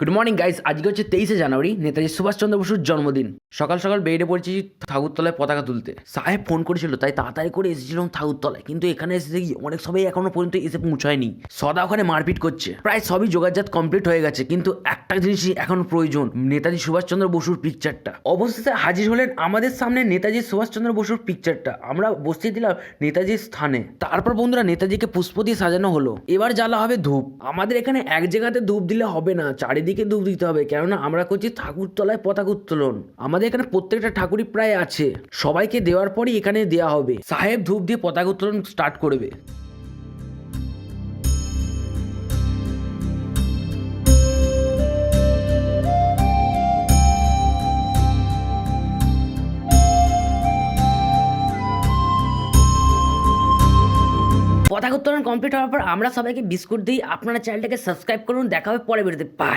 Good morning guys, আজকে হচ্ছে 23শে জানুয়ারি, নেতাজি সুভাষচন্দ্র বসুর জন্মদিন। সকাল সকাল বেরিয়ে পড়েছি ঠাকুরতলায় পতাকা তুলতে। সাহেব ফোন করেছিল, তাই তাড়াতাড়ি করে এসেছিলাম ঠাকুরতলায়, কিন্তু এখানে এসে দেখি অনেক সবাই এখনো পর্যন্ত এসে পৌঁছায়নি। সদা ওখানে মারপিট করছে। প্রায় সবই যোগাযোগ কমপ্লিট হয়ে গেছে, কিন্তু একটা জিনিসই এখন প্রয়োজন, নেতাজি সুভাষচন্দ্র বসুর পিকচারটা। অবশেষে হাজির হলেন আমাদের সামনে নেতাজি সুভাষচন্দ্র বসুর পিকচারটা। আমরা বসিয়ে দিলাম নেতাজির স্থানে। তারপর বন্ধুরা নেতাজিকে পুষ্প দিয়ে সাজানো হলো। এবার জ্বালা হবে ধূপ। আমাদের এখানে এক জায়গাতে ধূপ দিলে হবে না, চারিদিকে ধূপ দিতে হবে, কেননা আমরা করছি ঠাকুরতলায় পতাকা উত্তোলন। আমাদের এখানে প্রত্যেকটা ঠাকুরই প্রায় আছে, সবাইকে দেওয়ার পরই এখানে দেওয়া হবে। সাহেব ধূপ দিয়ে পতাকা উত্তোলন স্টার্ট করবে। পতাকা উত্তোলন কমপ্লিট হওয়ার পর আমরা সবাইকে বিস্কুট দিই। আপনারা চ্যানেলটাকে সাবস্ক্রাইব করুন। দেখা হবে পরে বেরোতে। বাই।